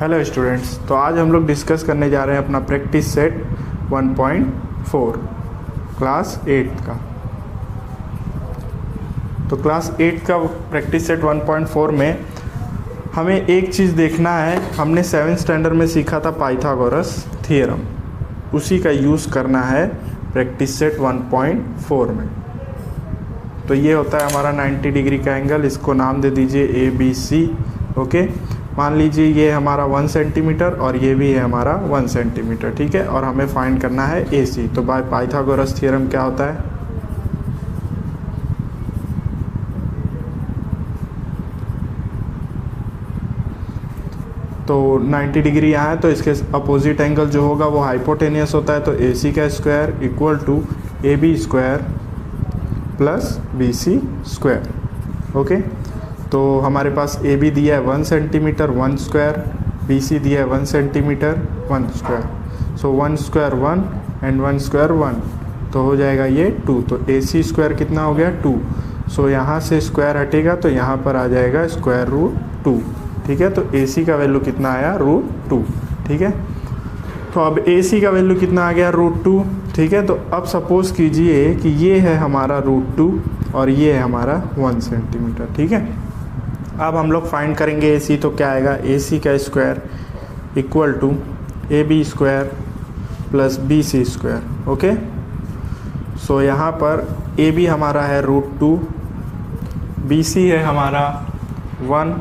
Hello students, तो आज हम लोग डिस्कस करने जा रहे हैं अपना प्रैक्टिस सेट 1.4 क्लास 8 का। तो क्लास 8 का प्रैक्टिस सेट 1.4 में हमें एक चीज़ देखना है। हमने 7th स्टैंडर्ड में सीखा था पाइथागोरस थ्योरम, उसी का यूज़ करना है प्रैक्टिस सेट 1.4 में। तो ये होता है हमारा 90 डिग्री का एंगल, इसको नाम दे दीजिए ABC। ओके, मान लीजिए ये हमारा 1 सेंटीमीटर और ये भी है हमारा 1 सेंटीमीटर, ठीक है। और हमें फाइंड करना है AC। तो बाय पाइथागोरस थ्योरम क्या होता है? तो 90 डिग्री यहाँ है तो इसके अपोजिट एंगल जो होगा वो हाइपोटेनियस होता है। तो AC का square equal to AB square plus BC square. Okay, तो हमारे पास AB दिया है 1 सेंटीमीटर 1 स्क्वायर, BC दिया है 1 centimetre 1 square. So 1 square 1 and 1 square 1, तो हो जाएगा ये 2। तो AC स्क्वायर कितना हो गया 2। सो यहाँ से स्क्वायर हटेगा तो यहाँ पर आ जाएगा स्क्वायर रूट 2, ठीक है। तो AC का वैल्यू कितना आया √2, ठीक है। तो अब AC का वैल्यू कितना आ गया √2, ठीक है। तो अब सपोज़ कीजिए कि ये है हमारा √2 और ये है हमारा 1 सेंटीमीटर, ठीक है। अब हम लोग फाइंड करेंगे AC, तो क्या आएगा AC का square equal to AB square plus BC square. Okay, so यहाँ पर AB हमारा है √2, BC है हमारा 1,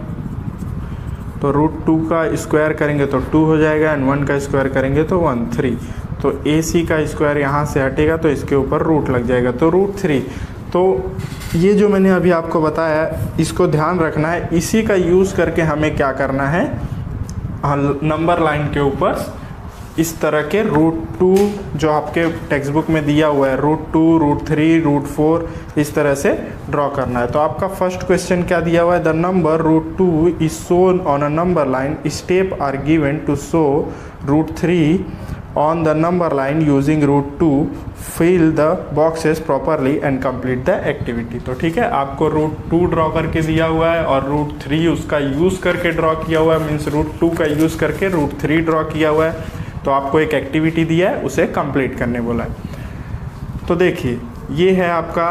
तो √2 का स्क्वायर करेंगे तो 2 हो जाएगा एंड 1 का स्क्वायर करेंगे तो 1 3। तो AC का स्क्वायर यहाँ से हटेगा तो इसके ऊपर रूट लग जाएगा तो √3। तो ये जो मैंने अभी आपको बताया इसको ध्यान रखना है। इसी का यूज़ करके हमें क्या करना है, नंबर लाइन के ऊपर इस तरह के √2 जो आपके टेक्स्ट बुक में दिया हुआ है √2 √3 √4 इस तरह से ड्रॉ करना है। तो आपका फर्स्ट क्वेश्चन क्या दिया हुआ है, the number √2 is shown on a number line, step are given to show √3 on the number line using √2, fill the boxes properly and complete the activity। तो ठीक है, आपको √2 ड्रॉ करके दिया हुआ है और √3 उसका यूज़ करके ड्रॉ किया हुआ है, मीन्स √2 का यूज़ करके √3 ड्रॉ किया हुआ है। तो आपको एक एक्टिविटी दिया है, उसे कंप्लीट करने बोला है। तो देखिए ये है आपका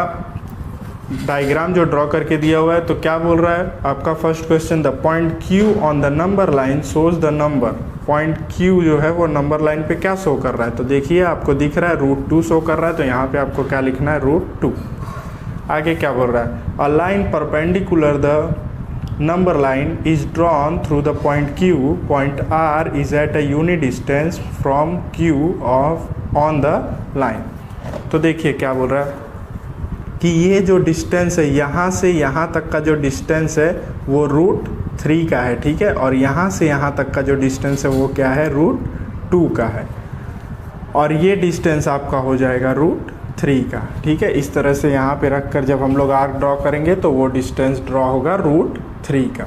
डायग्राम जो ड्रॉ करके दिया हुआ है। तो क्या बोल रहा है आपका first question, the point Q on the number line shows the number. Point Q जो है वो नंबर लाइन पे क्या शो कर रहा है, तो देखिए आपको दिख रहा है √2 शो कर रहा है, तो यहाँ पे आपको क्या लिखना है √2। आगे क्या बोल रहा है, a line perpendicular the number line is drawn through the point Q, point R is at a unit distance from Q of on the line. तो देखिए क्या बोल रहा है कि ये जो डिस्टेंस है यहाँ से यहाँ तक का जो डिस्टेंस है वो √3 का है, ठीक है। और यहाँ से यहाँ तक का जो डिस्टेंस है वो क्या है √2 का है, और ये डिस्टेंस आपका हो जाएगा √3 का, ठीक है। इस तरह से यहाँ पे रख कर जब हम लोग आर्क ड्रॉ करेंगे तो वो डिस्टेंस ड्रॉ होगा √3 का,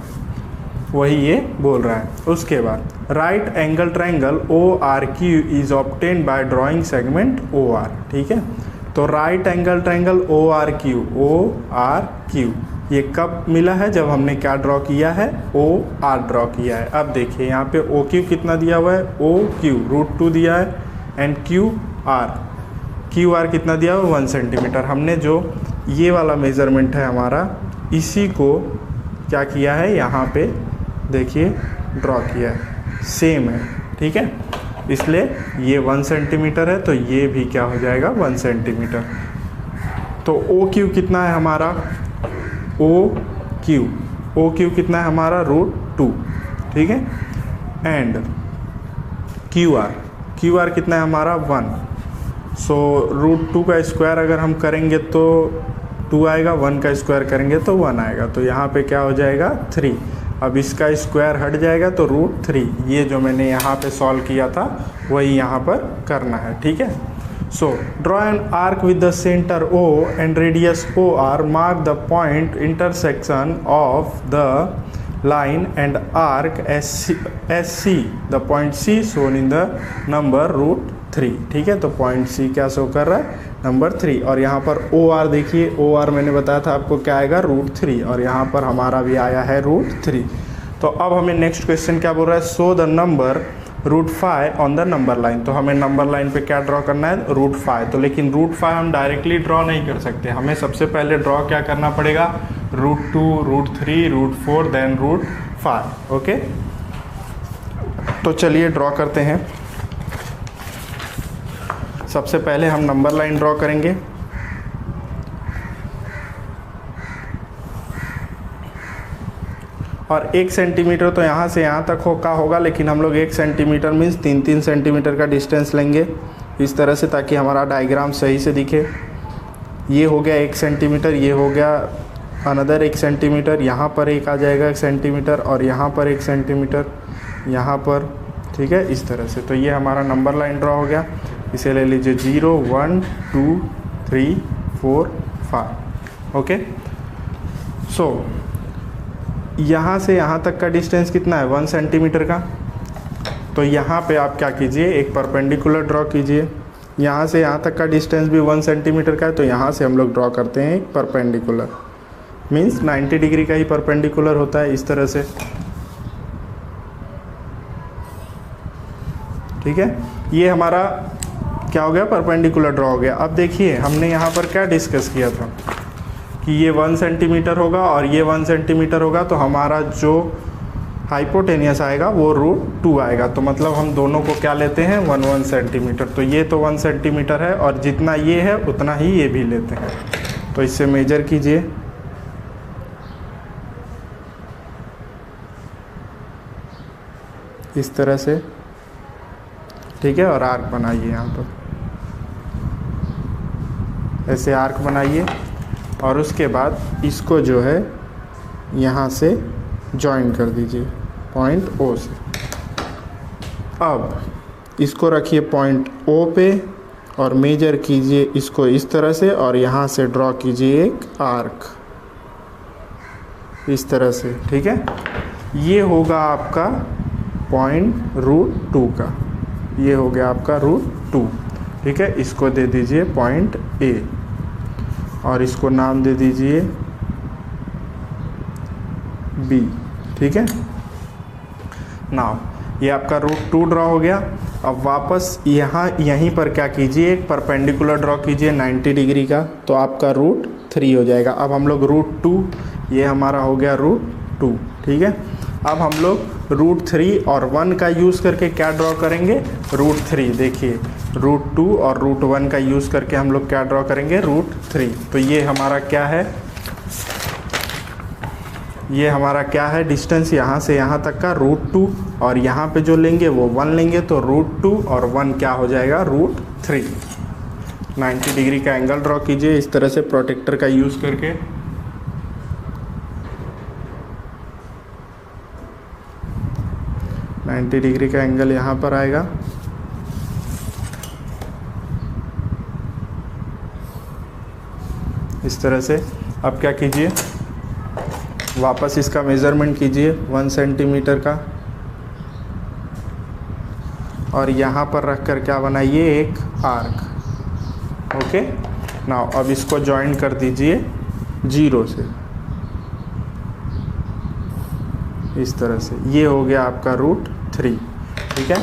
वही ये बोल रहा है। उसके बाद right angle triangle ORQ is obtained by drawing segment OR, ठीक है। तो राइट एंगल ट्रायंगल ORQ ये कब मिला है, जब हमने क्या ड्रॉ किया है OR ड्रॉ किया है। अब देखिए यहाँ पे OQ कितना दिया हुआ है, OQ √2 दिया है एंड QR कितना दिया हुआ है 1 सेंटीमीटर। हमने जो ये वाला मेज़रमेंट है हमारा, इसी को क्या किया है यहाँ पे देखिए ड्रॉ किया है, सेम है, ठीक है। इसलिए ये 1 सेंटीमीटर है तो ये भी क्या हो जाएगा 1 सेंटीमीटर। तो OQ कितना है हमारा, OQ कितना है हमारा √2, ठीक है। एंड QR कितना है हमारा 1। सो √2 का स्क्वायर अगर हम करेंगे तो 2 आएगा, 1 का स्क्वायर करेंगे तो 1 आएगा, तो यहाँ पे क्या हो जाएगा 3। अब इसका स्क्वायर हट जाएगा तो √3। ये जो मैंने यहाँ पे सॉल्व किया था वही यहाँ पर करना है, ठीक है। So draw an arc with the centre O and radius OR, mark the point intersection of the line and arc SC, the point C shown in the number √3, ठीक है। तो पॉइंट C क्या शो कर रहा है number 3, और यहाँ पर OR देखिए, OR मैंने बताया था आपको क्या आएगा √3, और यहाँ पर हमारा भी आया है √3। तो अब हमें नेक्स्ट क्वेश्चन क्या बोल रहा है, show the number √5 on the number line. तो हमें नंबर लाइन पे क्या ड्रॉ करना है, √5। तो लेकिन √5 हम डायरेक्टली ड्रॉ नहीं कर सकते, हमें सबसे पहले ड्रॉ क्या करना पड़ेगा, √2, √3, √4 देन √5। ओके, तो चलिए ड्रॉ करते हैं। सबसे पहले हम नंबर लाइन ड्रॉ करेंगे। और 1 सेंटीमीटर तो यहाँ से यहाँ तक का होगा, लेकिन हम लोग 1 सेंटीमीटर मीन्स 3-3 सेंटीमीटर का डिस्टेंस लेंगे इस तरह से, ताकि हमारा डायग्राम सही से दिखे। ये हो गया 1 सेंटीमीटर, ये हो गया अनदर 1 सेंटीमीटर, यहाँ पर एक आ जाएगा 1 सेंटीमीटर, और यहाँ पर 1 सेंटीमीटर, यहाँ पर, ठीक है, इस तरह से। तो ये हमारा नंबर लाइन ड्रॉ हो गया। इसे ले लीजिए 0, 1, 2, 3, 4, 5। ओके, सो यहाँ से यहाँ तक का डिस्टेंस कितना है, 1 सेंटीमीटर का। तो यहाँ पे आप क्या कीजिए, एक परपेंडिकुलर ड्रॉ कीजिए। यहाँ से यहाँ तक का डिस्टेंस भी 1 सेंटीमीटर का है, तो यहाँ से हम लोग ड्रॉ करते हैं एक परपेंडिकुलर, मीन्स 90 डिग्री का ही परपेंडिकुलर होता है, इस तरह से। ठीक है, ये हमारा क्या हो गया, परपेंडिकुलर ड्रॉ हो गया। अब देखिए हमने यहाँ पर क्या डिस्कस किया था कि ये 1 सेंटीमीटर होगा और ये 1 सेंटीमीटर होगा, तो हमारा जो हाइपोटेनियस आएगा वो √2 आएगा। तो मतलब हम दोनों को क्या लेते हैं, 1 सेंटीमीटर। तो ये तो 1 सेंटीमीटर है, और जितना ये है उतना ही ये भी लेते हैं। तो इससे मेजर कीजिए, इस तरह से, ठीक है, और आर्क बनाइए। यहाँ पर ऐसे आर्क बनाइए, और उसके बाद इसको जो है यहाँ से जॉइन कर दीजिए पॉइंट O से। अब इसको रखिए पॉइंट O पे और मेजर कीजिए इसको इस तरह से, और यहाँ से ड्रॉ कीजिए एक आर्क इस तरह से। ठीक है, ये होगा आपका पॉइंट √2 का, ये हो गया आपका √2। ठीक है, इसको दे दीजिए पॉइंट A और इसको नाम दे दीजिए B। ठीक है, नाउ ये आपका √2 ड्रॉ हो गया। अब वापस यहीं पर क्या कीजिए, एक परपेंडिकुलर ड्रॉ कीजिए 90 डिग्री का, तो आपका √3 हो जाएगा। अब हम लोग √2, ये हमारा हो गया √2। ठीक है, अब हम लोग √3 और 1 का यूज़ करके क्या ड्रॉ करेंगे, √3। देखिए √2 और √1 का यूज़ करके हम लोग क्या ड्रॉ करेंगे, √3। तो ये हमारा क्या है, ये हमारा क्या है, डिस्टेंस यहाँ से यहाँ तक का √2, और यहाँ पे जो लेंगे वो 1 लेंगे, तो √2 और 1 क्या हो जाएगा, √3। 90 डिग्री का एंगल ड्रॉ कीजिए इस तरह से प्रोटेक्टर का यूज़ करके। नाइन्टी डिग्री का एंगल यहाँ पर आएगा। इस तरह से। अब क्या कीजिए, वापस इसका मेज़रमेंट कीजिए 1 सेंटीमीटर का, और यहाँ पर रख कर क्या बनाइए, एक आर्क। ओके, नाउ अब इसको जॉइन कर दीजिए 0 से, इस तरह से। ये हो गया आपका √3। ठीक है,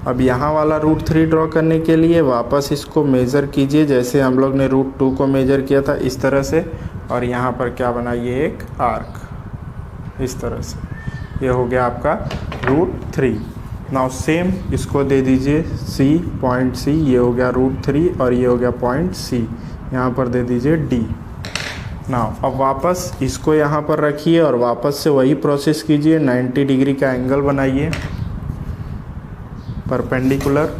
अब यहाँ वाला √3 ड्रॉ करने के लिए वापस इसको मेज़र कीजिए जैसे हम लोग ने √2 को मेज़र किया था, इस तरह से, और यहाँ पर क्या बनाइए, एक आर्क इस तरह से। ये हो गया आपका √3। नाउ सेम इसको दे दीजिए C, पॉइंट C, ये हो गया √3, और ये हो गया पॉइंट C, यहाँ पर दे दीजिए D। नाउ अब वापस इसको यहाँ पर रखिए और वापस से वही प्रोसेस कीजिए, 90 डिग्री का एंगल बनाइए परपेंडिकुलर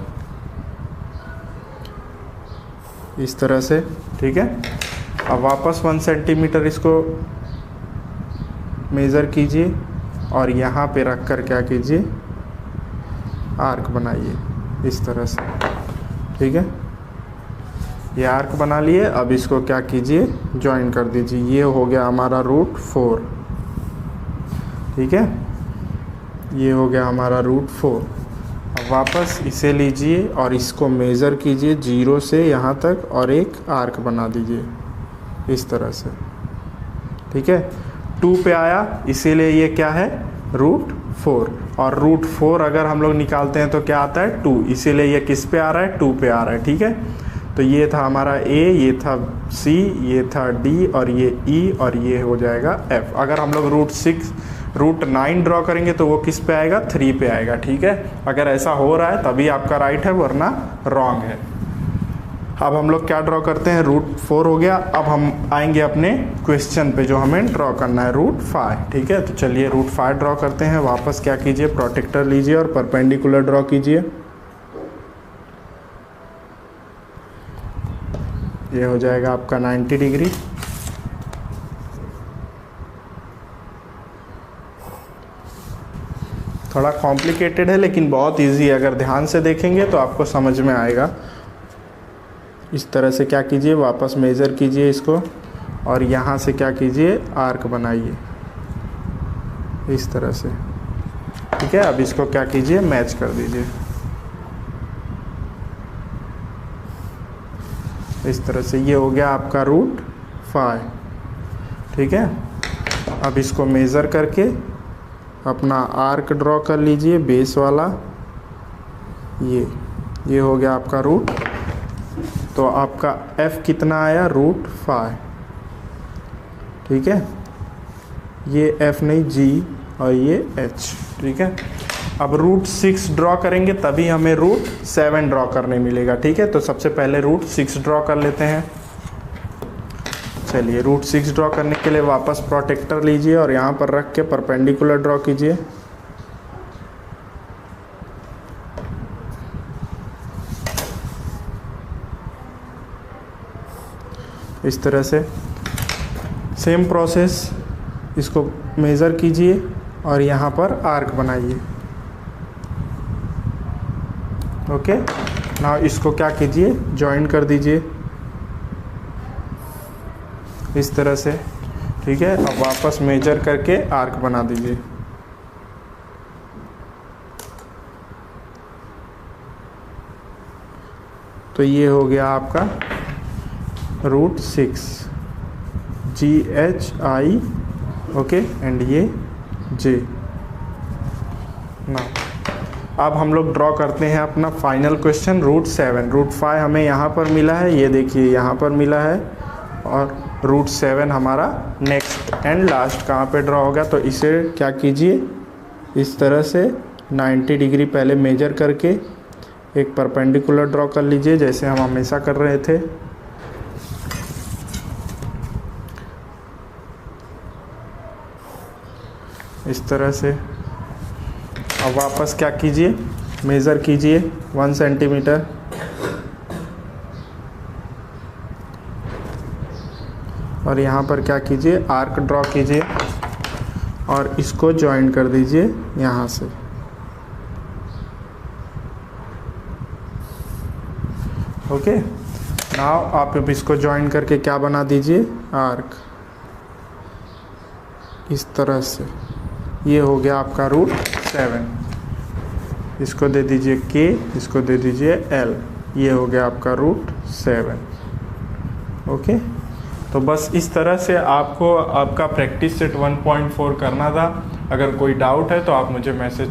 इस तरह से। ठीक है, अब वापस 1 सेंटीमीटर इसको मेज़र कीजिए और यहाँ पे रख कर क्या कीजिए, आर्क बनाइए इस तरह से। ठीक है, ये आर्क बना लिए। अब इसको क्या कीजिए, ज्वाइन कर दीजिए। ये हो गया हमारा √4। ठीक है, ये हो गया हमारा √4। अब वापस इसे लीजिए और इसको मेज़र कीजिए 0 से यहाँ तक और एक आर्क बना दीजिए इस तरह से। ठीक है, 2 पे आया, इसीलिए ये क्या है रूट 4, और रूट 4 अगर हम लोग निकालते हैं तो क्या आता है 2, इसीलिए ये किस पे आ रहा है 2 पे आ रहा है। ठीक है, तो ये था हमारा A, ये था C, ये था D और ये E और ये हो जाएगा F। अगर हम लोग रूट 9 ड्रॉ करेंगे तो वो किस पे आएगा 3 पे आएगा। ठीक है, अगर ऐसा हो रहा है तभी आपका राइट है, वरना रॉन्ग है। अब हम लोग क्या ड्रॉ करते हैं, रूट 4 हो गया। अब हम आएंगे अपने क्वेश्चन पे जो हमें ड्रॉ करना है रूट 5। ठीक है, तो चलिए रूट 5 ड्रॉ करते हैं। वापस क्या कीजिए, प्रोटेक्टर लीजिए और परपेंडिकुलर ड्रॉ कीजिए। ये हो जाएगा आपका 90 डिग्री। थोड़ा कॉम्प्लिकेटेड है लेकिन बहुत इजी है, अगर ध्यान से देखेंगे तो आपको समझ में आएगा। इस तरह से क्या कीजिए, वापस मेज़र कीजिए इसको और यहाँ से क्या कीजिए, आर्क बनाइए इस तरह से। ठीक है, अब इसको क्या कीजिए, मैच कर दीजिए इस तरह से। ये हो गया आपका रूट 5। ठीक है, अब इसको मेज़र करके अपना आर्क ड्रॉ कर लीजिए बेस वाला। ये हो गया आपका रूट। तो आपका F कितना आया, रूट 5। ठीक है, ये F नहीं G और ये H। ठीक है, अब रूट 6 ड्रॉ करेंगे तभी हमें रूट 7 ड्रॉ करने मिलेगा। ठीक है, तो सबसे पहले रूट 6 ड्रॉ कर लेते हैं। चलिए रूट 6 ड्रॉ करने के लिए वापस प्रोटेक्टर लीजिए और यहाँ पर रख के परपेंडिकुलर ड्रॉ कीजिए। इस तरह से सेम प्रोसेस, इसको मेज़र कीजिए और यहाँ पर आर्क बनाइए। ओके, नाउ इसको क्या कीजिए, जॉइन कर दीजिए इस तरह से। ठीक है, अब वापस मेजर करके आर्क बना दीजिए। तो ये हो गया आपका रूट 6 GHI। ओके, एंड ये J। ना अब हम लोग ड्रॉ करते हैं अपना फाइनल क्वेश्चन रूट 7। रूट 5 हमें यहाँ पर मिला है, ये देखिए यहाँ पर मिला है, और रूट 7 हमारा नेक्स्ट एंड लास्ट कहाँ पे ड्रॉ होगा। तो इसे क्या कीजिए, इस तरह से 90 डिग्री पहले मेजर करके एक परपेंडिकुलर ड्रॉ कर लीजिए जैसे हम हमेशा कर रहे थे। इस तरह से अब वापस क्या कीजिए, मेज़र कीजिए 1 सेंटीमीटर। और यहाँ पर क्या कीजिए, आर्क ड्रॉ कीजिए और इसको जॉइन कर दीजिए यहाँ से। ओके, नाउ आप अब इसको जॉइन करके क्या बना दीजिए, आर्क इस तरह से। ये हो गया आपका रूट 7। इसको दे दीजिए K, इसको दे दीजिए L। ये हो गया आपका रूट 7। ओके, तो बस इस तरह से आपको आपका प्रैक्टिस सेट 1.4 करना था। अगर कोई डाउट है तो आप मुझे मैसेज